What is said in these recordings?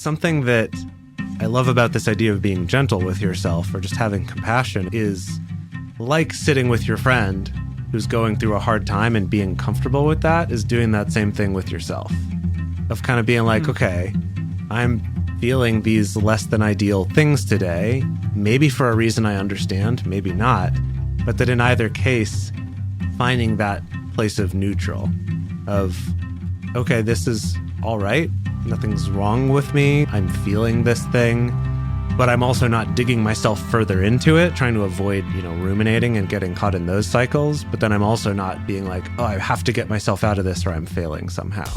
something that I love about this idea of being gentle with yourself or just having compassion is like sitting with your friend who's going through a hard time and being comfortable with that is doing that same thing with yourself. Of kind of being like, okay, I'm feeling these less than ideal things today, maybe for a reason I understand, maybe not, but that in either case, finding that place of neutral, of, okay, this is all right, nothing's wrong with me, I'm feeling this thing, but I'm also not digging myself further into it, trying to avoid, ruminating and getting caught in those cycles, but then I'm also not being like, oh, I have to get myself out of this or I'm failing somehow.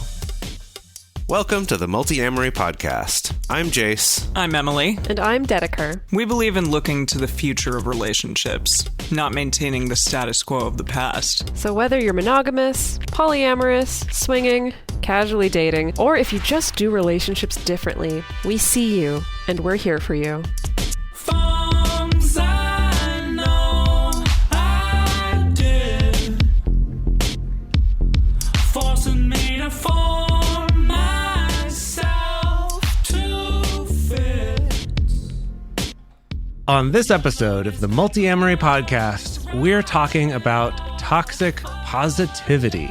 Welcome to the Multiamory podcast. I'm Jase. I'm Emily. And I'm Dedeker. We believe in looking to the future of relationships, not maintaining the status quo of the past. So whether you're monogamous, polyamorous, swinging, casually dating, or if you just do relationships differently, we see you, and we're here for you. On this episode of the Multiamory podcast, we're talking about toxic positivity.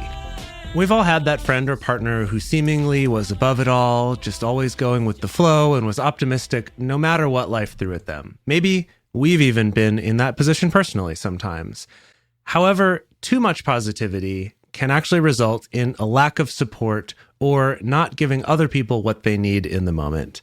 We've all had that friend or partner who seemingly was above it all, just always going with the flow and was optimistic no matter what life threw at them. Maybe we've even been in that position personally sometimes. However, too much positivity can actually result in a lack of support or not giving other people what they need in the moment.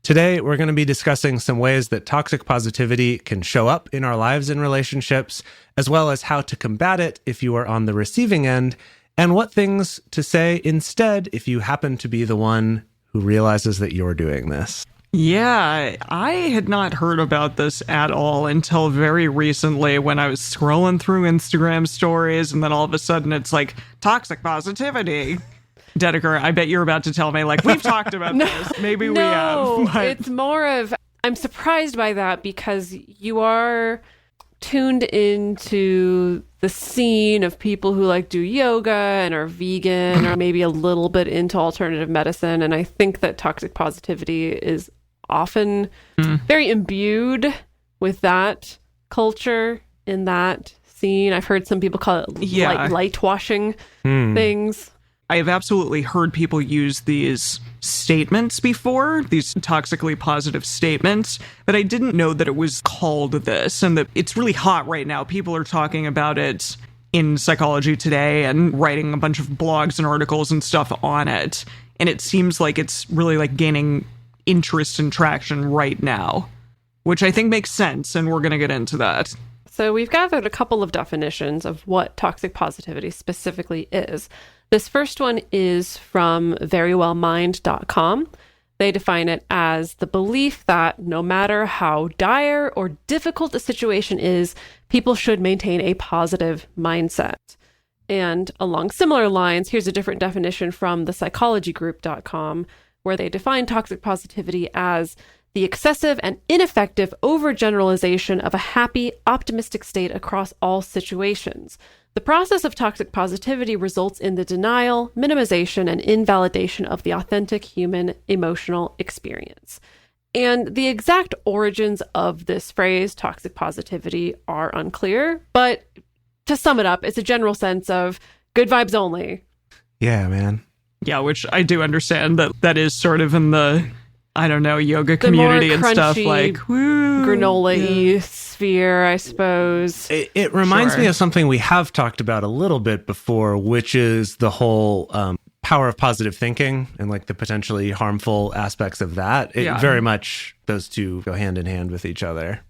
Today, we're going to be discussing some ways that toxic positivity can show up in our lives and relationships, as well as how to combat it if you are on the receiving end, and what things to say instead if you happen to be the one who realizes that you're doing this. Yeah, I had not heard about this at all until very recently when I was scrolling through Instagram stories, and then all of a sudden it's like, toxic positivity. Dedeker, I bet you're about to tell me, we've talked about this. Maybe we have. But It's more of, I'm surprised by that because you are tuned into the scene of people who do yoga and are vegan or maybe a little bit into alternative medicine. And I think that toxic positivity is often very imbued with that culture in that scene. I've heard some people call it light washing things. I have absolutely heard people use these statements before, these toxically positive statements, but I didn't know that it was called this and that it's really hot right now. People are talking about it in Psychology Today and writing a bunch of blogs and articles and stuff on it. And it seems like it's really gaining interest and traction right now, which I think makes sense. And we're going to get into that. So we've gathered a couple of definitions of what toxic positivity specifically is. This first one is from verywellmind.com. They define it as the belief that no matter how dire or difficult a situation is, people should maintain a positive mindset. And along similar lines, here's a different definition from thepsychologygroup.com, where they define toxic positivity as the excessive and ineffective overgeneralization of a happy, optimistic state across all situations. The process of toxic positivity results in the denial, minimization, and invalidation of the authentic human emotional experience. And the exact origins of this phrase, toxic positivity, are unclear, but to sum it up, it's a general sense of good vibes only. Yeah, man. Yeah, which I do understand that is sort of in the, yoga community and stuff granola-y sphere, I suppose. It reminds me of something we have talked about a little bit before, which is the whole power of positive thinking and the potentially harmful aspects of that. Very much those two go hand in hand with each other.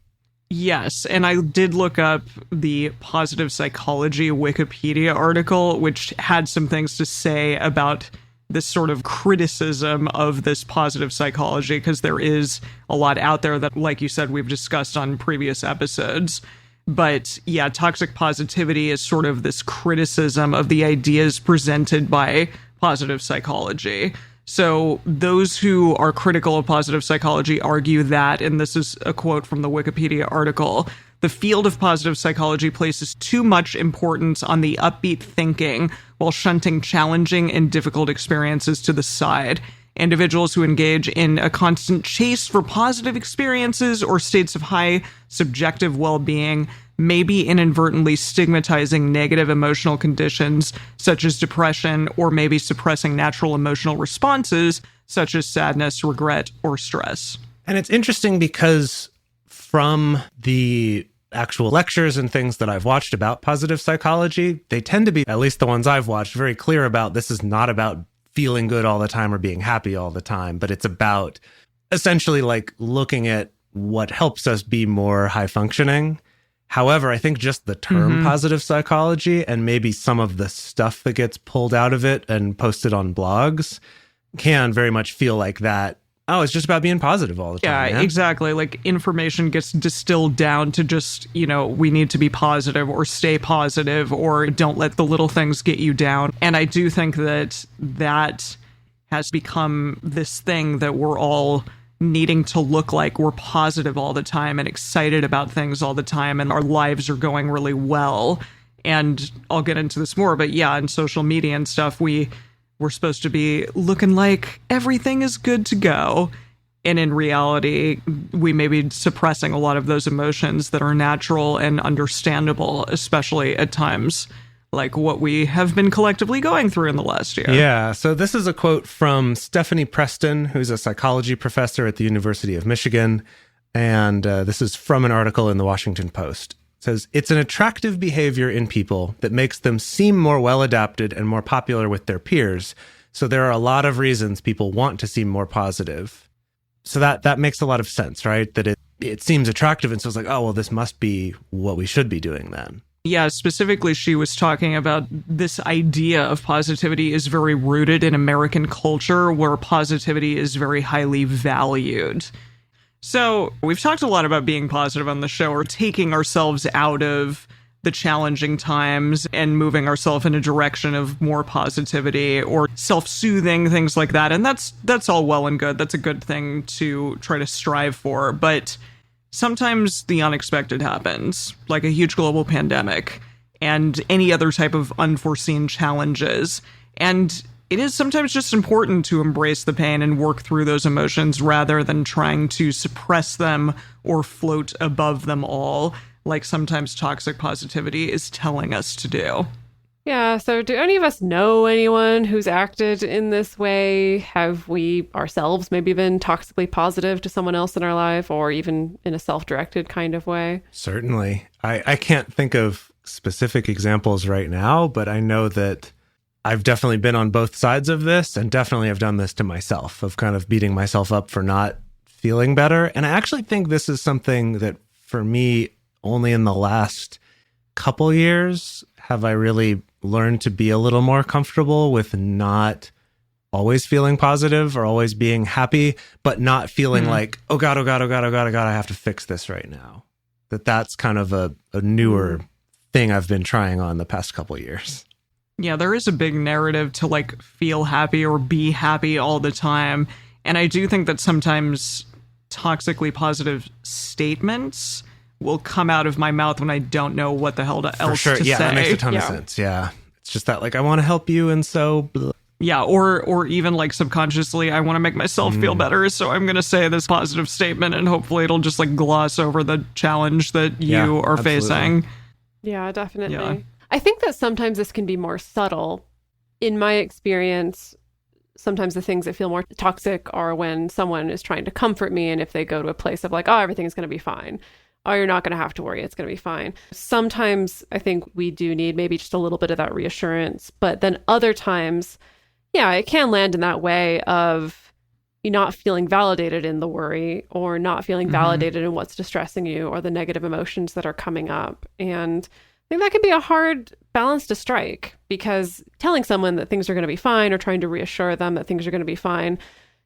Yes, and I did look up the positive psychology Wikipedia article, which had some things to say about this sort of criticism of this positive psychology, because there is a lot out there that, like you said, we've discussed on previous episodes. But yeah, toxic positivity is sort of this criticism of the ideas presented by positive psychology. So those who are critical of positive psychology argue that, and this is a quote from the Wikipedia article, the field of positive psychology places too much importance on the upbeat thinking while shunting challenging and difficult experiences to the side. Individuals who engage in a constant chase for positive experiences or states of high subjective well-being may be inadvertently stigmatizing negative emotional conditions such as depression, or maybe suppressing natural emotional responses such as sadness, regret, or stress. And it's interesting because from the actual lectures and things that I've watched about positive psychology, they tend to be, at least the ones I've watched, very clear about this is not about feeling good all the time or being happy all the time, but it's about essentially like looking at what helps us be more high functioning. However, I think just the term positive psychology and maybe some of the stuff that gets pulled out of it and posted on blogs can very much feel like that. Oh, it's just about being positive all the time. Yeah, man. exactly. Like information gets distilled down to just, we need to be positive or stay positive or don't let the little things get you down. And I do think that has become this thing that we're all needing to look like we're positive all the time and excited about things all the time and our lives are going really well. And I'll get into this more, but yeah, in social media and stuff, we're supposed to be looking like everything is good to go. And in reality, we may be suppressing a lot of those emotions that are natural and understandable, especially at times like what we have been collectively going through in the last year. Yeah. So this is a quote from Stephanie Preston, who's a psychology professor at the University of Michigan. And this is from an article in the Washington Post. It says, "It's an attractive behavior in people that makes them seem more well-adapted and more popular with their peers. So there are a lot of reasons people want to seem more positive." So that makes a lot of sense, right? That it seems attractive. And so it's like, oh, well, this must be what we should be doing then. Yeah, specifically, she was talking about this idea of positivity is very rooted in American culture where positivity is very highly valued. So we've talked a lot about being positive on the show, or taking ourselves out of the challenging times and moving ourselves in a direction of more positivity or self-soothing, things like that. And that's all well and good. That's a good thing to try to strive for. But sometimes the unexpected happens, like a huge global pandemic and any other type of unforeseen challenges. And it is sometimes just important to embrace the pain and work through those emotions rather than trying to suppress them or float above them all, like sometimes toxic positivity is telling us to do. Yeah, so do any of us know anyone who's acted in this way? Have we ourselves maybe been toxically positive to someone else in our life, or even in a self-directed kind of way? Certainly. I can't think of specific examples right now, but I know that I've definitely been on both sides of this, and definitely have done this to myself, of kind of beating myself up for not feeling better. And I actually think this is something that for me, only in the last couple years have I really learned to be a little more comfortable with not always feeling positive or always being happy, but not feeling like, oh God, I have to fix this right now. That's kind of a newer thing I've been trying on the past couple years. Yeah, there is a big narrative to like feel happy or be happy all the time. And I do think that sometimes toxically positive statements will come out of my mouth when I don't know what the hell else to say. Yeah, that makes a ton of sense. Yeah. It's just that like, I want to help you. And so blah. Yeah, or even like subconsciously, I want to make myself feel better, so I'm going to say this positive statement and hopefully it'll just like gloss over the challenge that you are facing. Yeah, definitely. Yeah. I think that sometimes this can be more subtle. In my experience, sometimes the things that feel more toxic are when someone is trying to comfort me, and if they go to a place of like, oh, everything's going to be fine. Oh, you're not going to have to worry. It's going to be fine. Sometimes I think we do need maybe just a little bit of that reassurance. But then other times, yeah, it can land in that way of you not feeling validated in the worry, or not feeling validated in what's distressing you, or the negative emotions that are coming up. And I think that can be a hard balance to strike, because telling someone that things are going to be fine, or trying to reassure them that things are going to be fine,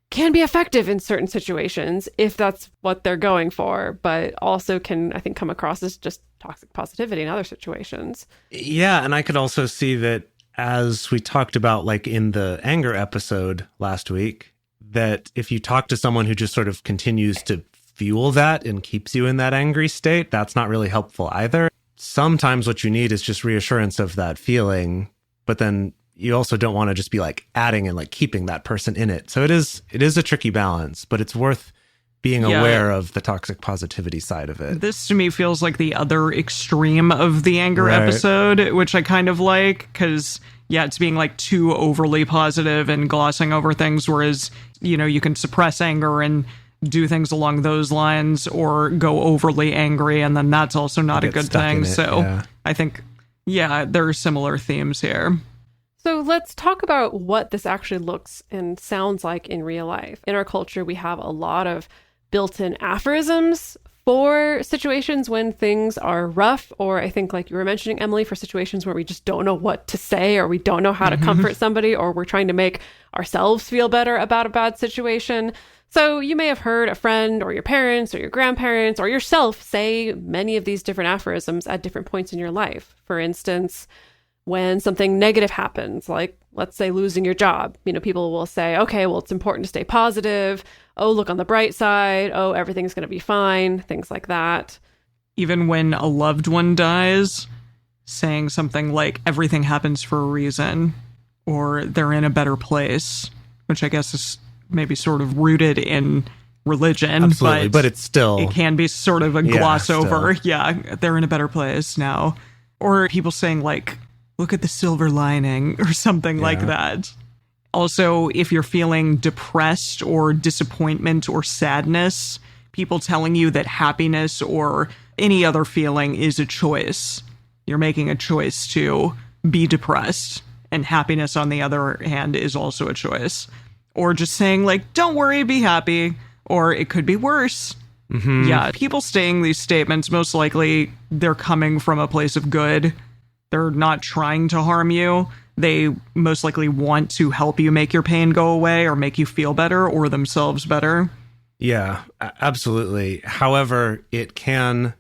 can be effective in certain situations if that's what they're going for, but also can, I think, come across as just toxic positivity in other situations. Yeah, and I could also see that, as we talked about like in the anger episode last week, that if you talk to someone who just sort of continues to fuel that and keeps you in that angry state, that's not really helpful either. Sometimes what you need is just reassurance of that feeling, but then you also don't want to just be like adding and like keeping that person in it. So it is a tricky balance, but it's worth being aware of the toxic positivity side of it. This to me feels like the other extreme of the anger episode, which I kind of like, because it's being like too overly positive and glossing over things, whereas, you can suppress anger and do things along those lines, or go overly angry, and then that's also not a good thing. So I think, there are similar themes here. So let's talk about what this actually looks and sounds like in real life. In our culture, we have a lot of built-in aphorisms for situations when things are rough, or I think like you were mentioning, Emily, for situations where we just don't know what to say, or we don't know how to comfort somebody, or we're trying to make ourselves feel better about a bad situation. So you may have heard a friend or your parents or your grandparents or yourself say many of these different aphorisms at different points in your life. For instance, when something negative happens, like let's say losing your job, people will say, okay, well, it's important to stay positive. Oh, look on the bright side. Oh, everything's going to be fine. Things like that. Even when a loved one dies, saying something like everything happens for a reason, or they're in a better place, which I guess is maybe sort of rooted in religion. Absolutely, but it's still... It can be sort of a gloss over. Yeah, they're in a better place now. Or people saying like, look at the silver lining, or something like that. Also, if you're feeling depressed or disappointment or sadness, people telling you that happiness or any other feeling is a choice. You're making a choice to be depressed, and happiness, on the other hand, is also a choice. Or just saying like, don't worry, be happy, or it could be worse. Yeah, people saying these statements, most likely they're coming from a place of good. They're not trying to harm you. They most likely want to help you make your pain go away, or make you feel better, or themselves better. Yeah, absolutely. However, it can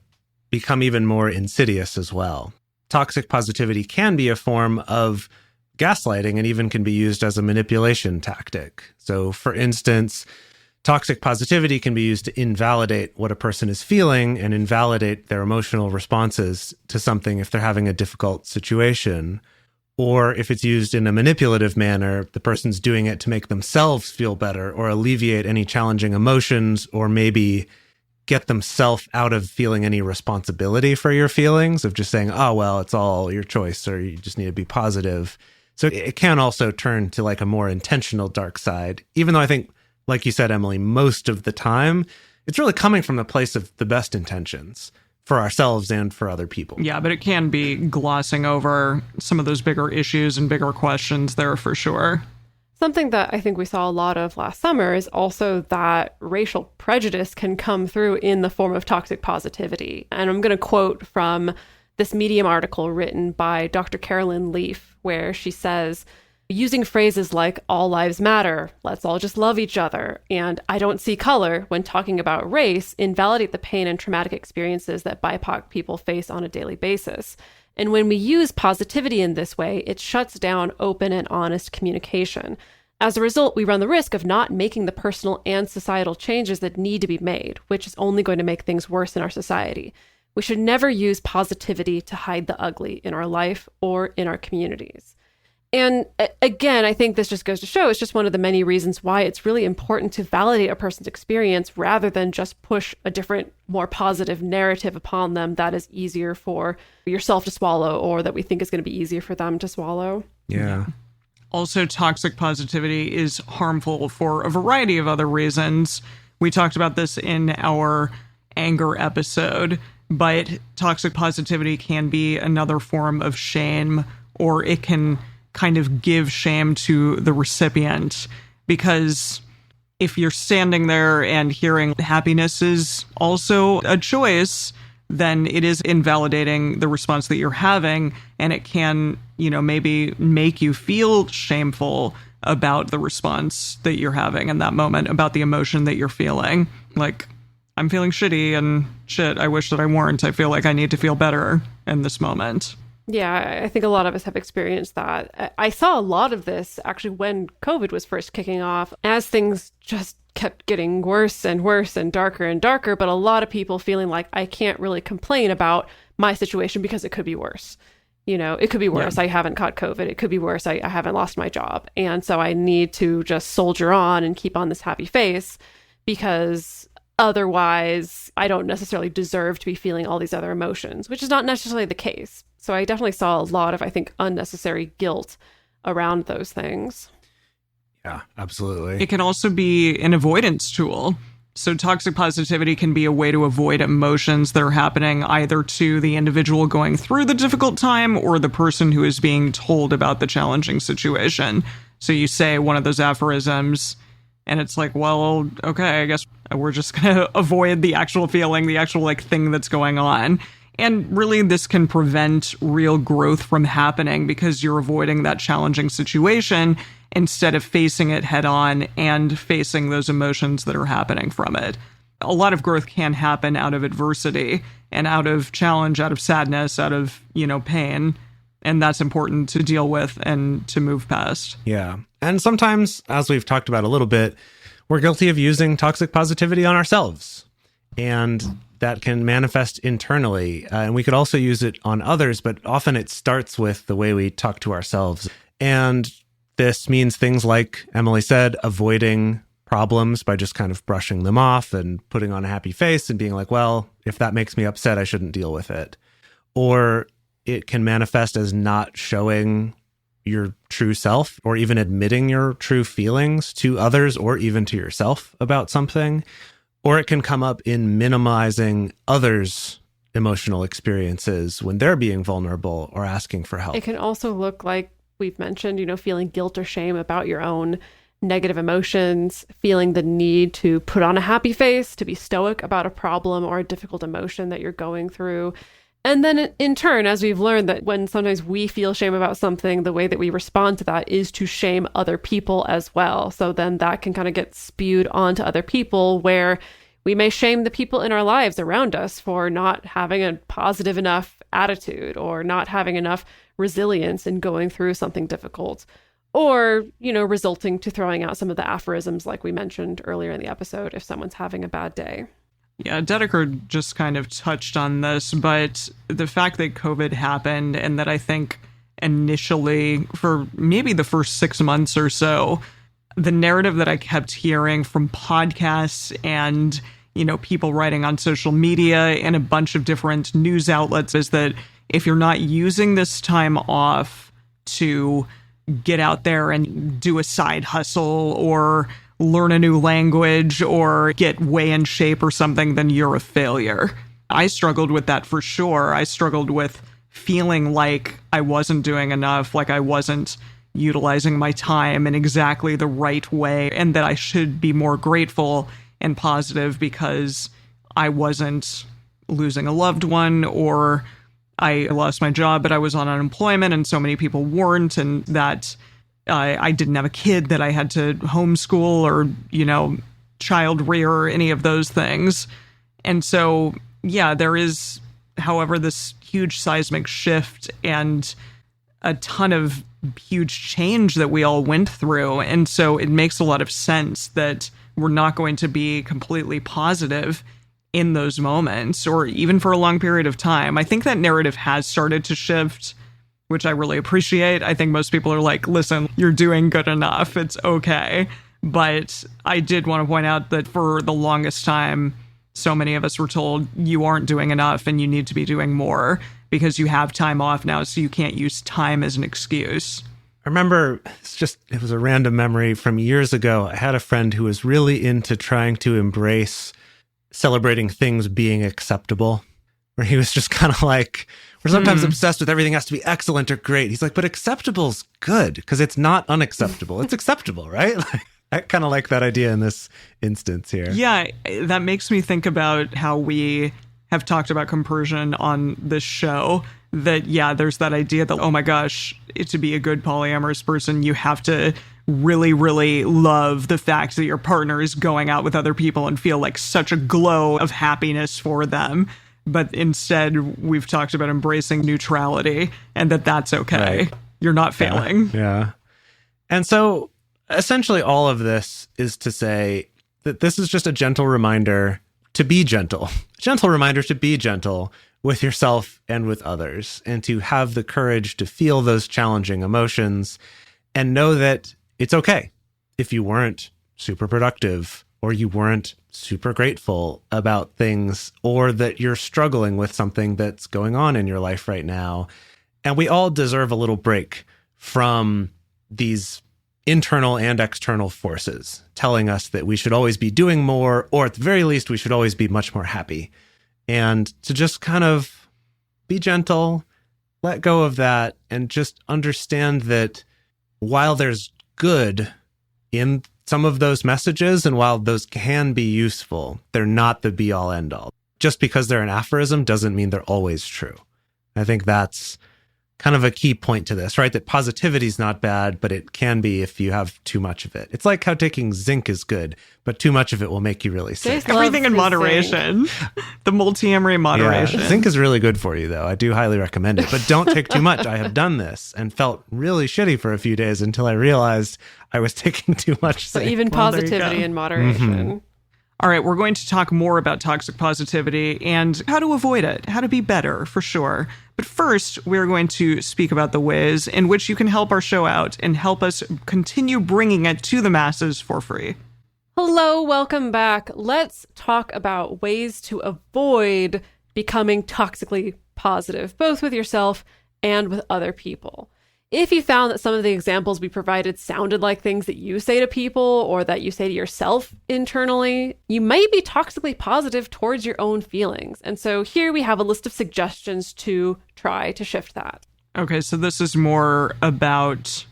become even more insidious as well. Toxic positivity can be a form of gaslighting, and even can be used as a manipulation tactic. So, for instance, toxic positivity can be used to invalidate what a person is feeling and invalidate their emotional responses to something if they're having a difficult situation. Or if it's used in a manipulative manner, the person's doing it to make themselves feel better, or alleviate any challenging emotions, or maybe get themselves out of feeling any responsibility for your feelings, of just saying, oh, well, it's all your choice, or you just need to be positive. So it can also turn to like a more intentional dark side, even though I think, like you said, Emily, most of the time, it's really coming from the place of the best intentions for ourselves and for other people. Yeah, but it can be glossing over some of those bigger issues and bigger questions there for sure. Something that I think we saw a lot of last summer is also that racial prejudice can come through in the form of toxic positivity. And I'm going to quote from this Medium article written by Dr. Carolyn Leaf, where she says, using phrases like all lives matter, let's all just love each other, and I don't see color when talking about race invalidate the pain and traumatic experiences that BIPOC people face on a daily basis. And when we use positivity in this way, it shuts down open and honest communication. As a result, we run the risk of not making the personal and societal changes that need to be made, which is only going to make things worse in our society. We should never use positivity to hide the ugly in our life or in our communities. And again, I think this just goes to show it's just one of the many reasons why it's really important to validate a person's experience rather than just push a different, more positive narrative upon them that is easier for yourself to swallow, or that we think is going to be easier for them to swallow. Yeah. Also, toxic positivity is harmful for a variety of other reasons. We talked about this in our anger episode, but toxic positivity can be another form of shame, or it can kind of give shame to the recipient, because if you're standing there and hearing happiness is also a choice, then it is invalidating the response that you're having, and it can, maybe make you feel shameful about the response that you're having in that moment, about the emotion that you're feeling. Like, I'm feeling shitty, and shit, I wish that I weren't. I feel like I need to feel better in this moment. Yeah, I think a lot of us have experienced that. I saw a lot of this actually when COVID was first kicking off, as things just kept getting worse and worse and darker, but a lot of people feeling like I can't really complain about my situation because it could be worse. It could be worse. Yeah. I haven't caught COVID. It could be worse. I haven't lost my job. And so I need to just soldier on and keep on this happy face, because otherwise I don't necessarily deserve to be feeling all these other emotions, which is not necessarily the case. So I definitely saw a lot of, I think, unnecessary guilt around those things. Yeah, absolutely. It can also be an avoidance tool. So toxic positivity can be a way to avoid emotions that are happening either to the individual going through the difficult time or the person who is being told about the challenging situation. So you say one of those aphorisms and it's like, well, okay, I guess we're just going to avoid the actual feeling, the actual thing that's going on. And really, this can prevent real growth from happening because you're avoiding that challenging situation instead of facing it head on and facing those emotions that are happening from it. A lot of growth can happen out of adversity and out of challenge, out of sadness, out of, pain. And that's important to deal with and to move past. Yeah. And sometimes, as we've talked about a little bit, we're guilty of using toxic positivity on ourselves. And that can manifest internally. And we could also use it on others, but often it starts with the way we talk to ourselves. And this means things like Emily said, avoiding problems by just kind of brushing them off and putting on a happy face and being like, well, if that makes me upset, I shouldn't deal with it. Or it can manifest as not showing your true self or even admitting your true feelings to others or even to yourself about something. Or it can come up in minimizing others' emotional experiences when they're being vulnerable or asking for help. It can also look like we've mentioned, feeling guilt or shame about your own negative emotions, feeling the need to put on a happy face, to be stoic about a problem or a difficult emotion that you're going through. And then in turn, as we've learned that when sometimes we feel shame about something, the way that we respond to that is to shame other people as well. So then that can kind of get spewed onto other people, where we may shame the people in our lives around us for not having a positive enough attitude or not having enough resilience in going through something difficult, or, resulting to throwing out some of the aphorisms like we mentioned earlier in the episode if someone's having a bad day. Yeah, Dedeker just kind of touched on this, but the fact that COVID happened and that I think initially, for maybe the first 6 months or so, the narrative that I kept hearing from podcasts and, people writing on social media and a bunch of different news outlets is that if you're not using this time off to get out there and do a side hustle or learn a new language or get way in shape or something, then you're a failure. I struggled with that for sure. I struggled with feeling like I wasn't doing enough, like I wasn't utilizing my time in exactly the right way, and that I should be more grateful and positive because I wasn't losing a loved one, or I lost my job, but I was on unemployment and so many people weren't, and that I didn't have a kid that I had to homeschool or, child rear or any of those things. And so, yeah, there is, however, this huge seismic shift and a ton of huge change that we all went through. And so it makes a lot of sense that we're not going to be completely positive in those moments or even for a long period of time. I think that narrative has started to shift, which I really appreciate. I think most people are like, listen, you're doing good enough. It's okay. But I did want to point out that for the longest time, so many of us were told you aren't doing enough and you need to be doing more because you have time off now, so you can't use time as an excuse. I remember, it was a random memory from years ago. I had a friend who was really into trying to embrace celebrating things being acceptable, where he was just kind of like, we're sometimes obsessed with everything has to be excellent or great. He's like, but acceptable's good because it's not unacceptable. It's acceptable, right? I kind of like that idea in this instance here. Yeah, that makes me think about how we have talked about compersion on this show. That, yeah, there's that idea that, oh my gosh, to be a good polyamorous person, you have to really, really love the fact that your partner is going out with other people and feel like such a glow of happiness for them. But instead, we've talked about embracing neutrality and that's okay. Right. You're not failing. Yeah. And so essentially all of this is to say that this is just a gentle reminder to be gentle, a gentle reminder to be gentle with yourself and with others, and to have the courage to feel those challenging emotions and know that it's okay if you weren't super productive or you weren't super grateful about things, or that you're struggling with something that's going on in your life right now. And we all deserve a little break from these internal and external forces telling us that we should always be doing more, or at the very least, we should always be much more happy. And to just kind of be gentle, let go of that, and just understand that while there's good in some of those messages, and while those can be useful, they're not the be-all, end-all. Just because they're an aphorism doesn't mean they're always true. I think that's kind of a key point to this, right? That positivity is not bad, but it can be if you have too much of it. It's like how taking zinc is good, but too much of it will make you really sick. Jase Everything in loves moderation. The multiamory moderation. Yeah, zinc is really good for you, though. I do highly recommend it, but don't take too much. I have done this and felt really shitty for a few days until I realized I was taking too much So zinc. even Well, there you positivity go. and moderation. Mm-hmm. All right, we're going to talk more about toxic positivity and how to avoid it, how to be better, for sure. But first, we're going to speak about the ways in which you can help our show out and help us continue bringing it to the masses for free. Hello, welcome back. Let's talk about ways to avoid becoming toxically positive, both with yourself and with other people. If you found that some of the examples we provided sounded like things that you say to people or that you say to yourself internally, you might be toxically positive towards your own feelings. And so here we have a list of suggestions to try to shift that. Okay, so this is more about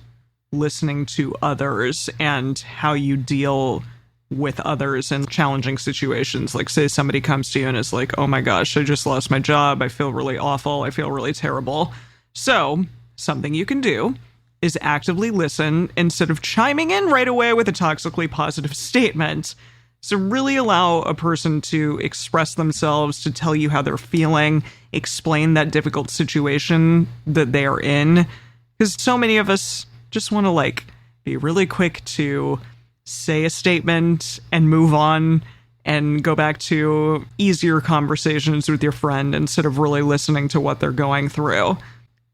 listening to others and how you deal with others in challenging situations. Like, say somebody comes to you and is like, oh my gosh, I just lost my job. I feel really awful. I feel really terrible. So something you can do is actively listen instead of chiming in right away with a toxically positive statement. So really allow a person to express themselves, to tell you how they're feeling, explain that difficult situation that they are in. Because so many of us just want to be really quick to say a statement and move on and go back to easier conversations with your friend instead of really listening to what they're going through.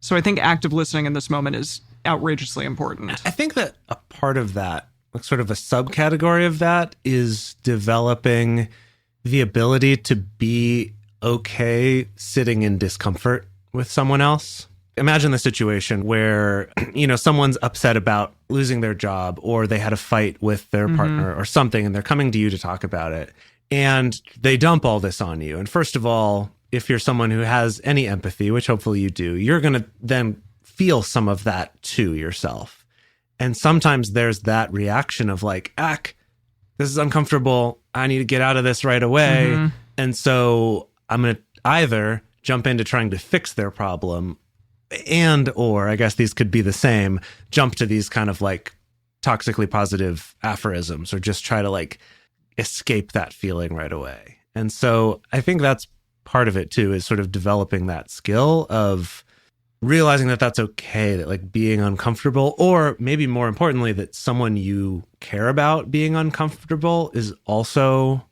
So I think active listening in this moment is outrageously important. I think that a part of that, like sort of a subcategory of that, is developing the ability to be okay sitting in discomfort with someone else. Imagine the situation where, someone's upset about losing their job, or they had a fight with their partner or something, and they're coming to you to talk about it. And they dump all this on you. And first of all, if you're someone who has any empathy, which hopefully you do, you're going to then feel some of that too yourself. And sometimes there's that reaction of like, this is uncomfortable. I need to get out of this right away. And so I'm going to either jump into trying to fix their problem or I guess these could be the same, jump to these kind of like toxically positive aphorisms, or just try to escape that feeling right away. And so I think that's part of it too, is sort of developing that skill of realizing that that's okay, that being uncomfortable, or maybe more importantly, that someone you care about being uncomfortable is also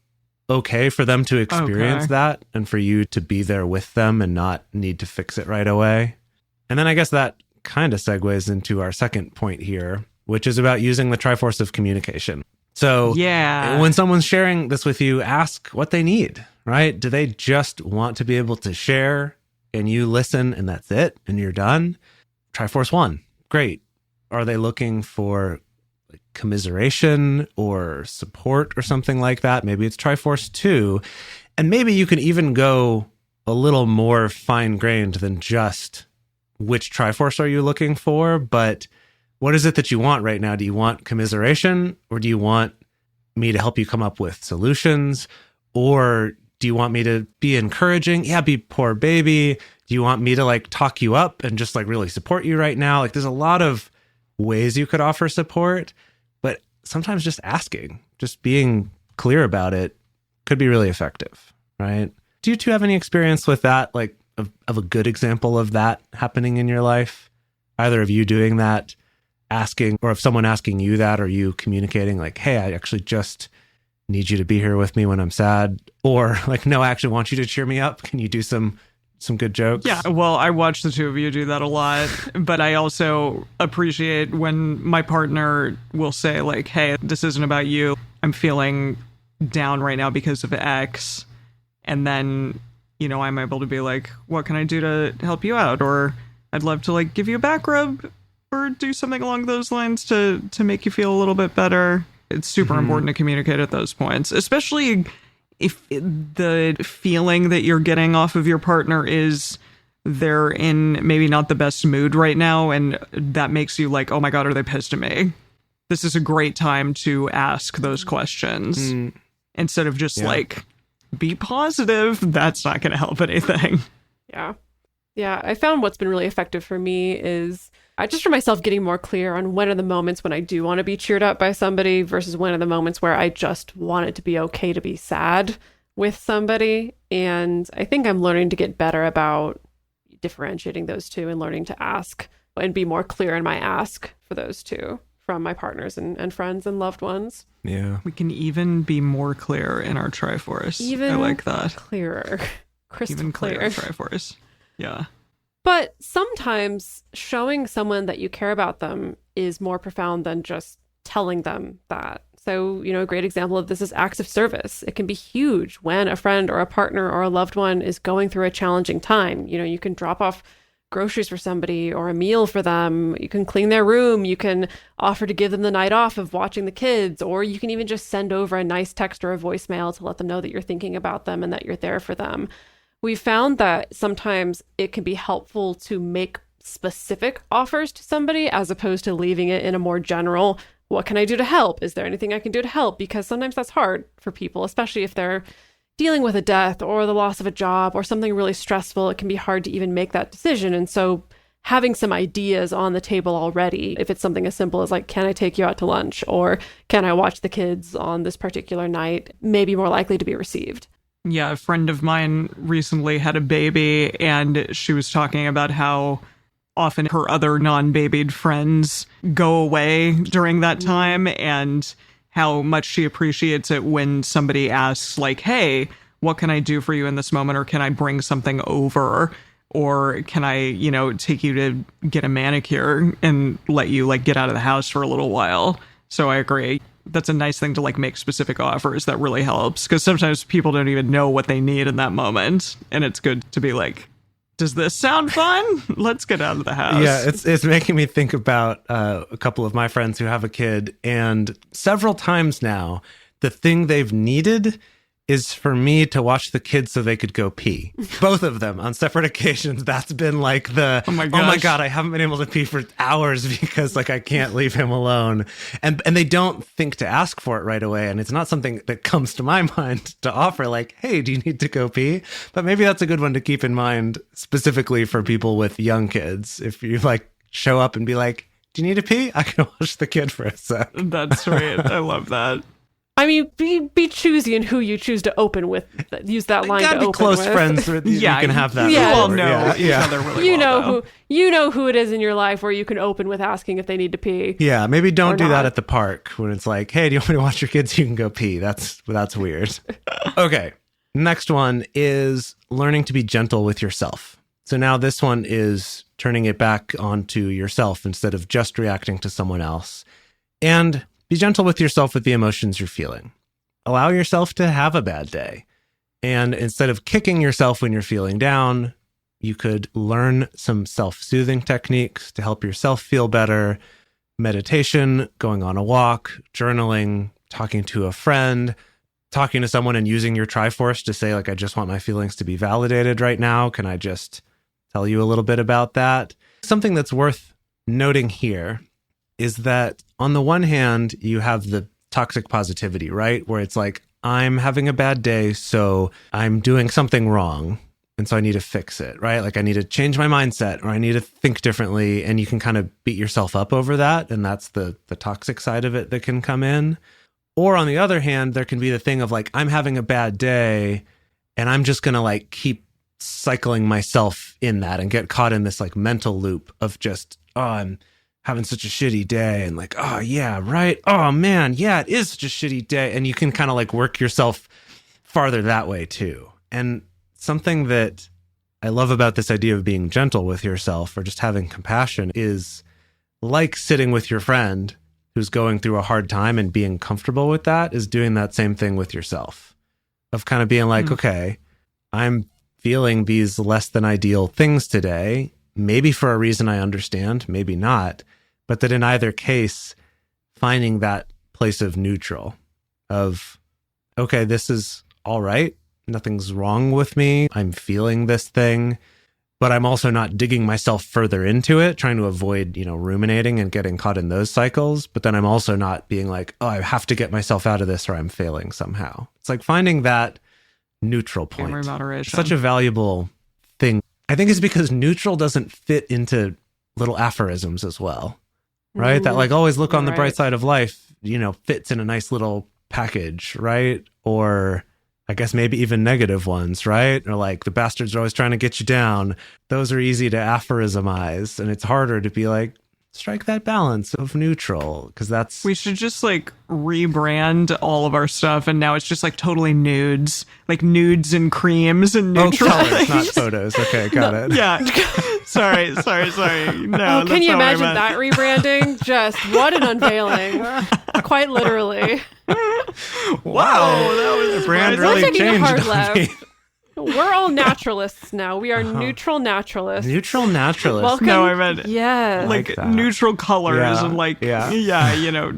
okay for them to experience that, and for you to be there with them and not need to fix it right away. And then I guess that kind of segues into our second point here, which is about using the Triforce of communication. So when someone's sharing this with you, ask what they need, right? Do they just want to be able to share and you listen and that's it and you're done? Triforce 1, great. Are they looking for commiseration or support or something like that? Maybe it's Triforce 2. And maybe you can even go a little more fine-grained than just which Triforce are you looking for, but what is it that you want right now? Do you want commiseration, or do you want me to help you come up with solutions? Or do you want me to be encouraging? Yeah, be poor baby. Do you want me to talk you up and just really support you right now? There's a lot of ways you could offer support, but sometimes just asking, just being clear about it could be really effective, right? Do you two have any experience with that, of a good example of that happening in your life? Either of you doing that, asking, or if someone asking you that, or you communicating hey, I actually just need you to be here with me when I'm sad, or like, no, I actually want you to cheer me up. Can you do some good jokes? Yeah, well, I watch the two of you do that a lot, but I also appreciate when my partner will say like, hey, this isn't about you. I'm feeling down right now because of X. And then, I'm able to be like, what can I do to help you out? Or I'd love to like give you a back rub or do something along those lines to make you feel a little bit better. It's super important to communicate at those points, especially if the feeling that you're getting off of your partner is they're in maybe not the best mood right now, and that makes you like, oh my God, are they pissed at me? This is a great time to ask those questions instead of just like, be positive. That's not going to help anything. Yeah. Yeah. I found what's been really effective for me is I just for myself getting more clear on when are the moments when I do want to be cheered up by somebody versus when are the moments where I just want it to be okay to be sad with somebody. And I think I'm learning to get better about differentiating those two and learning to ask and be more clear in my ask for those two from my partners and friends and loved ones. Yeah. We can even be more clear in our Triforce. I like that. Clearer. Crystal even clear. Triforce. Yeah. But sometimes showing someone that you care about them is more profound than just telling them that. So, a great example of this is acts of service. It can be huge when a friend or a partner or a loved one is going through a challenging time. You can drop off groceries for somebody or a meal for them. You can clean their room. You can offer to give them the night off of watching the kids, or you can even just send over a nice text or a voicemail to let them know that you're thinking about them and that you're there for them. We found that sometimes it can be helpful to make specific offers to somebody as opposed to leaving it in a more general, what can I do to help? Is there anything I can do to help? Because sometimes that's hard for people, especially if they're dealing with a death or the loss of a job or something really stressful. It can be hard to even make that decision. And so having some ideas on the table already, if it's something as simple as like, can I take you out to lunch? Or can I watch the kids on this particular night? May be more likely to be received. Yeah, a friend of mine recently had a baby, and she was talking about how often her other non-babied friends go away during that time, and how much she appreciates it when somebody asks, like, hey, what can I do for you in this moment? Or can I bring something over? Or can I, take you to get a manicure and let you, like, get out of the house for a little while? So I agree. That's a nice thing to like make specific offers. That really helps, because sometimes people don't even know what they need in that moment, and it's good to be like, does this sound fun? Let's get out of the house. Yeah, it's making me think about a couple of my friends who have a kid, and several times now the thing they've needed is for me to watch the kids so they could go pee. Both of them on separate occasions. That's been like the, oh my God, I haven't been able to pee for hours because like I can't leave him alone. And they don't think to ask for it right away. And it's not something that comes to my mind to offer like, hey, do you need to go pee? But maybe that's a good one to keep in mind specifically for people with young kids. If you like show up and be like, do you need to pee? I can watch the kid for a sec. That's right. I love that. I mean, be choosy in who you choose to open with. Use that line to open with. Gotta be close friends. You can have that. Yeah, you all know each other really well. You know who it is in your life where you can open with asking if they need to pee. Yeah, maybe don't do that at the park when it's like, hey, do you want me to watch your kids? You can go pee. That's weird. Okay, next one is learning to be gentle with yourself. So now this one is turning it back onto yourself instead of just reacting to someone else. And be gentle with yourself with the emotions you're feeling. Allow yourself to have a bad day. And instead of kicking yourself when you're feeling down, you could learn some self-soothing techniques to help yourself feel better. Meditation, going on a walk, journaling, talking to a friend, talking to someone and using your Triforce to say, like, I just want my feelings to be validated right now. Can I just tell you a little bit about that? Something that's worth noting here is that on the one hand, you have the toxic positivity, right? Where it's like, I'm having a bad day, so I'm doing something wrong. And so I need to fix it, right? Like I need to change my mindset or I need to think differently. And you can kind of beat yourself up over that. And that's the toxic side of it that can come in. Or on the other hand, there can be the thing of like, I'm having a bad day and I'm just going to like keep cycling myself in that and get caught in this like mental loop of just, oh, I'm having such a shitty day and like, oh yeah, right. Oh man, yeah, it is such a shitty day. And you can kind of like work yourself farther that way too. And something that I love about this idea of being gentle with yourself or just having compassion is like sitting with your friend who's going through a hard time and being comfortable with that is doing that same thing with yourself, of kind of being like, okay, I'm feeling these less than ideal things today, maybe for a reason I understand, maybe not, but that in either case, finding that place of neutral of, okay, this is all right. Nothing's wrong with me. I'm feeling this thing, but I'm also not digging myself further into it, trying to avoid, ruminating and getting caught in those cycles. But then I'm also not being like, oh, I have to get myself out of this or I'm failing somehow. It's like finding that neutral point. Moderation. Such a valuable thing. I think it's because neutral doesn't fit into little aphorisms as well, right? That like always look on the bright side of life, fits in a nice little package, right? Or I guess maybe even negative ones, right? Or like the bastards are always trying to get you down. Those are easy to aphorismize, and it's harder to be like, strike that balance of neutral, because that's... We should just like rebrand all of our stuff, and now it's just like totally nudes, like nudes and creams and neutral. Oh, colors, not photos. Okay, got it. Yeah. Sorry. No, can you imagine that rebranding? Just what an unveiling. Quite literally. Wow, that was the brand We're really taking a changed hard on me. left. We're all naturalists now. We are neutral naturalists. Neutral naturalist. Welcome. No, I meant yes. like neutral colors and like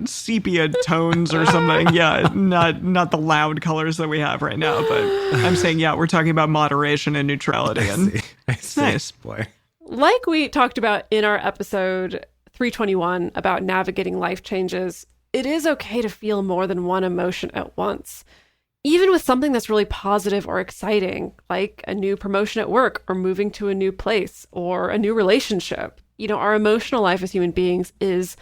sepia tones or something. Yeah, not the loud colors that we have right now, but I'm saying we're talking about moderation and neutrality, and it's nice, boy. Like we talked about in our episode 321 about navigating life changes, it is okay to feel more than one emotion at once. Even with something that's really positive or exciting, like a new promotion at work or moving to a new place or a new relationship. Our emotional life as human beings is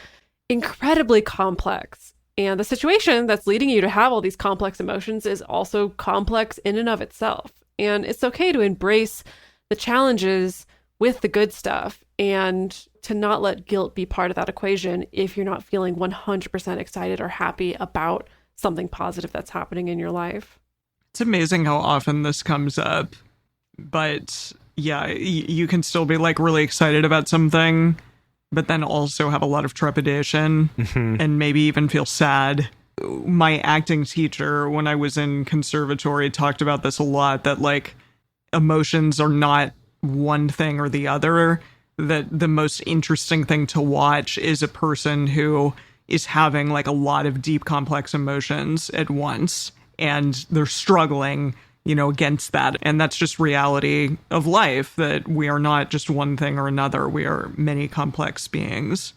incredibly complex. And the situation that's leading you to have all these complex emotions is also complex in and of itself. And it's okay to embrace the challenges with the good stuff and to not let guilt be part of that equation if you're not feeling 100% excited or happy about something positive that's happening in your life. It's amazing how often this comes up, but you can still be like really excited about something, but then also have a lot of trepidation and maybe even feel sad. My acting teacher, when I was in conservatory, talked about this a lot, that like emotions are not one thing or the other, that the most interesting thing to watch is a person who is having like a lot of deep, complex emotions at once, and they're struggling, against that. And that's just reality of life, that we are not just one thing or another. We are many complex beings.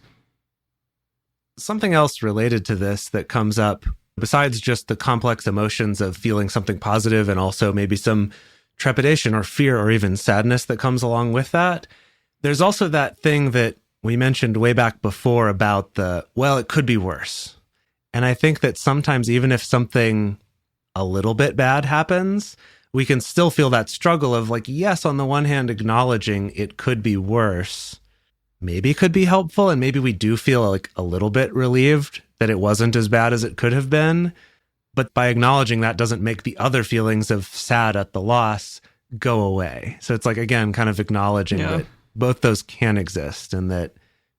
Something else related to this that comes up, besides just the complex emotions of feeling something positive and also maybe some trepidation or fear or even sadness that comes along with that, there's also that thing that we mentioned way back before about it could be worse. And I think that sometimes even if something a little bit bad happens, we can still feel that struggle of like, yes, on the one hand, acknowledging it could be worse, maybe could be helpful. And maybe we do feel like a little bit relieved that it wasn't as bad as it could have been. But by acknowledging that doesn't make the other feelings of sad at the loss go away. So it's like, again, kind of acknowledging that both those can exist, and that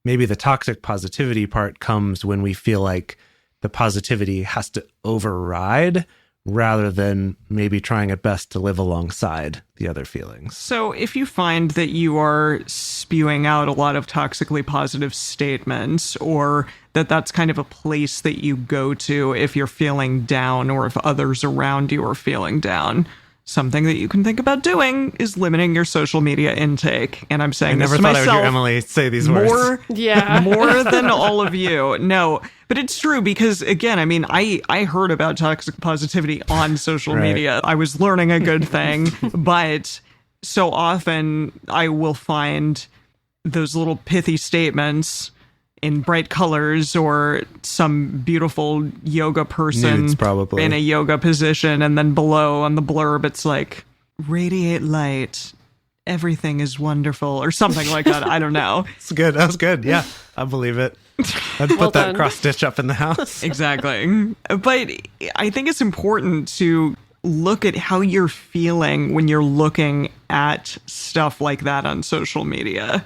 maybe the toxic positivity part comes when we feel like the positivity has to override rather than maybe trying at best to live alongside the other feelings. So if you find that you are spewing out a lot of toxically positive statements, or that that's kind of a place that you go to if you're feeling down or if others around you are feeling down, something that you can think about doing is limiting your social media intake. And I'm saying this to myself. I never thought I would hear Emily say these words. More than all of you. No, but it's true, because again, I mean, I heard about toxic positivity on social media. I was learning a good thing, but so often I will find those little pithy statements in bright colors, or some beautiful yoga person Nudes, probably, in a yoga position, and then below on the blurb it's like, radiate light everything is wonderful or something like that. I don't know. It's good. That was good. Yeah, I believe it. I'd put Well that done. cross stitch up in the house. Exactly. But I think it's important to look at how you're feeling when you're looking at stuff like that on social media.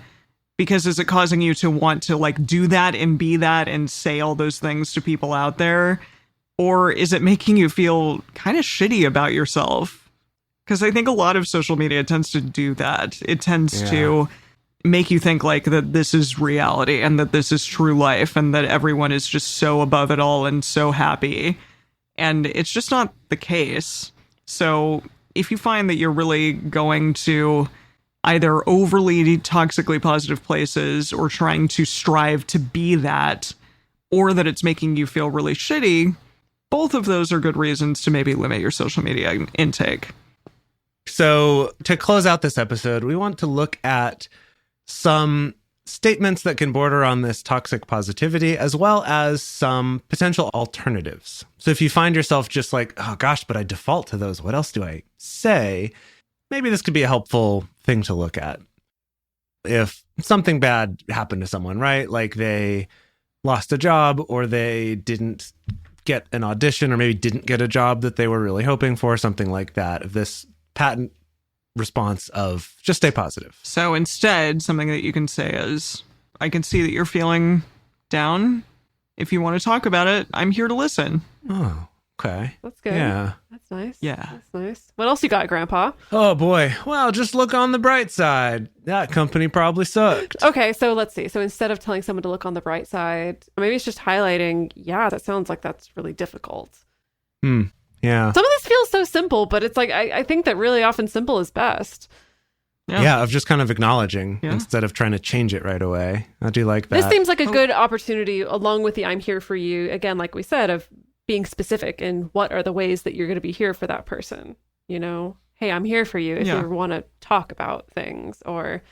Because is it causing you to want to like do that and be that and say all those things to people out there? Or is it making you feel kind of shitty about yourself? Because I think a lot of social media tends to do that. It tends to make you think like that this is reality and that this is true life and that everyone is just so above it all and so happy. And it's just not the case. So if you find that you're really going to either overly toxically positive places or trying to strive to be that, or that it's making you feel really shitty, both of those are good reasons to maybe limit your social media intake. So to close out this episode, we want to look at some statements that can border on this toxic positivity, as well as some potential alternatives. So if you find yourself just like, oh gosh, but I default to those, what else do I say? Maybe this could be a helpful thing to look at. If something bad happened to someone, right? Like they lost a job or they didn't get an audition or maybe didn't get a job that they were really hoping for, something like that. This patent response of just stay positive. So instead, something that you can say is, I can see that you're feeling down. If you want to talk about it, I'm here to listen. Oh, okay. That's good. Yeah. That's nice. Yeah. That's nice. What else you got, Grandpa? Oh boy. Well, just look on the bright side. That company probably sucked. Okay, so let's see. So instead of telling someone to look on the bright side, maybe it's just highlighting, yeah, that sounds like that's really difficult. Yeah. Some of this feels so simple, but it's like, I think that really often simple is best. Yeah, of just kind of acknowledging Yeah. instead of trying to change it right away. I do like that. This seems like a good opportunity, along with the I'm here for you, again, like we said, of being specific in what are the ways that you're going to be here for that person. You know, hey, I'm here for you if Yeah. you want to talk about things, or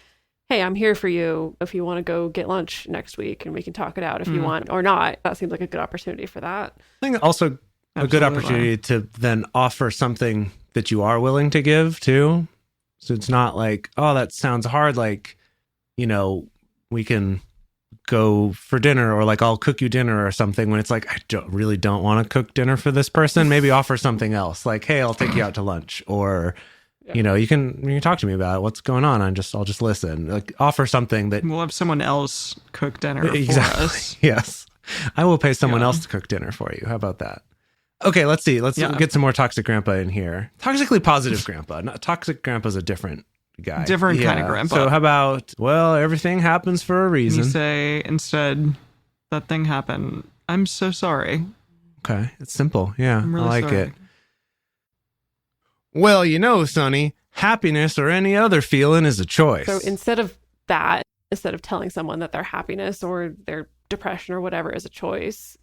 hey, I'm here for you if you want to go get lunch next week and we can talk it out if you want or not. That seems like a good opportunity for that. I think also a good Absolutely. opportunity to then offer something that you are willing to give too. So it's not like, oh, that sounds hard. Like, you know, we can go for dinner or like I'll cook you dinner or something, when it's like, I don't want to cook dinner for this person. Maybe offer something else. Like, hey, I'll take you out to lunch, or, you know, you can talk to me about what's going on. I'll just listen. Like offer something that We'll have someone else cook dinner exactly. for us. Yes. I will pay someone Yeah. else to cook dinner for you. How about that? Okay, let's see. Let's get some more toxic grandpa in here. Toxically positive grandpa. Not toxic grandpa's a different guy. Different kind of grandpa. So how about, well, everything happens for a reason. You say instead, that thing happened. I'm so sorry. Okay, it's simple. Yeah, I'm really I like sorry. it. Well, you know, Sonny, happiness or any other feeling is a choice. So instead of telling someone that their happiness or their depression or whatever is a choice,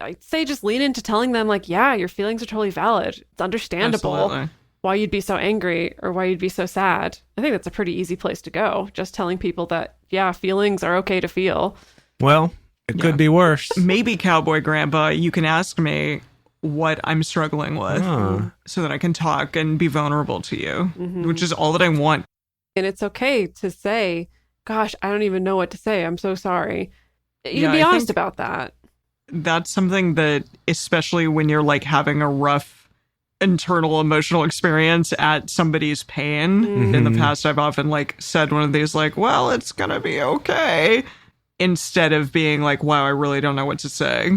I'd say just lean into telling them like, yeah, your feelings are totally valid. It's understandable Absolutely. why you'd be so angry or why you'd be so sad. I think that's a pretty easy place to go. Just telling people that, yeah, feelings are okay to feel. Well, it could be worse. Maybe, Cowboy Grandpa, you can ask me what I'm struggling with Oh. so that I can talk and be vulnerable to you, which is all that I want. And it's okay to say, gosh, I don't even know what to say. I'm so sorry. You Yeah, can be I honest think- about that. That's something that, especially when you're like having a rough internal emotional experience at somebody's pain. In the past, I've often like said one of these like, well, it's gonna be okay, instead of being like, wow, I really don't know what to say.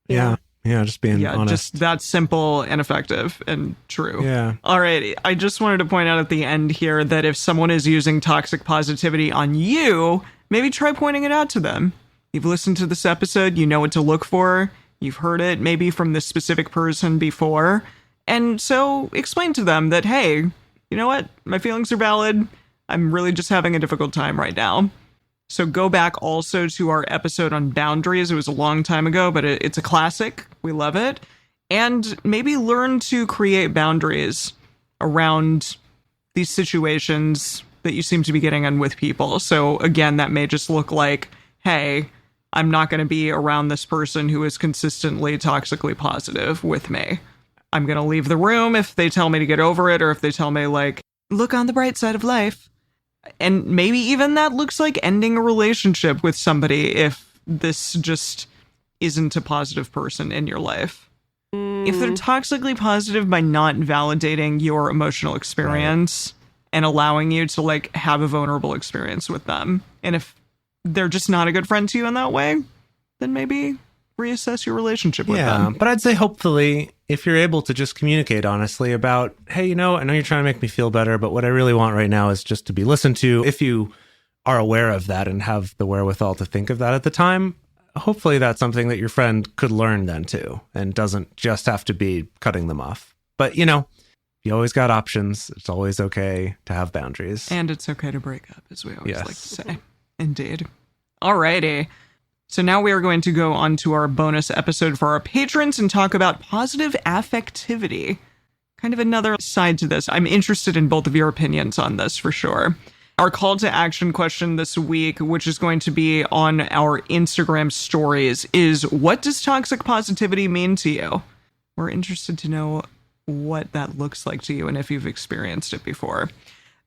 Yeah, just being Yeah, honest. just that simple and effective and true. Yeah. Alrighty, I just wanted to point out at the end here that if someone is using toxic positivity on you, maybe try pointing it out to them. You've listened to this episode, you know what to look for, you've heard it maybe from this specific person before, and so explain to them that, hey, you know what, my feelings are valid, I'm really just having a difficult time right now. So go back also to our episode on boundaries. It was a long time ago, but it's a classic. We love it. And maybe learn to create boundaries around these situations that you seem to be getting in with people. So again, that may just look like, hey, I'm not going to be around this person who is consistently toxically positive with me. I'm going to leave the room if they tell me to get over it, or if they tell me like, look on the bright side of life. And maybe even that looks like ending a relationship with somebody if this just isn't a positive person in your life. If they're toxically positive by not validating your emotional experience and allowing you to like have a vulnerable experience with them. And if they're just not a good friend to you in that way, then maybe reassess your relationship with them. But I'd say hopefully if you're able to just communicate honestly about, hey, I know you're trying to make me feel better, but what I really want right now is just to be listened to. If you are aware of that and have the wherewithal to think of that at the time, hopefully that's something that your friend could learn then too, and doesn't just have to be cutting them off. But, you always got options. It's always okay to have boundaries. And it's okay to break up, as we always like to say. Indeed. Alrighty. So now we are going to go on to our bonus episode for our patrons and talk about positive affectivity. Kind of another side to this. I'm interested in both of your opinions on this for sure. Our call to action question this week, which is going to be on our Instagram stories, is what does toxic positivity mean to you? We're interested to know what that looks like to you and if you've experienced it before.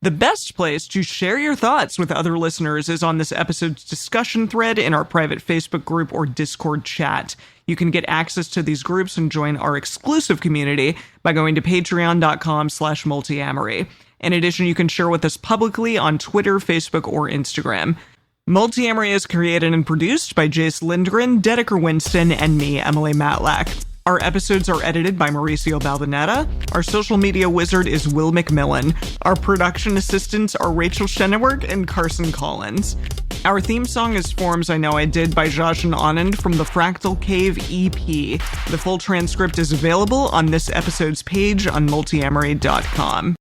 The best place to share your thoughts with other listeners is on this episode's discussion thread in our private Facebook group or Discord chat. You can get access to these groups and join our exclusive community by going to patreon.com/multiamory. In addition, you can share with us publicly on Twitter, Facebook, or Instagram. Multiamory is created and produced by Jase, Lindgren, Dedeker, Winston, and me, Emily Matlack. Our episodes are edited by Mauricio Baldaneta. Our social media wizard is Will McMillan. Our production assistants are Rachel Shennewerk and Carson Collins. Our theme song is Forms I Know I Did by Josh and Anand from the Fractal Cave EP. The full transcript is available on this episode's page on multiamory.com.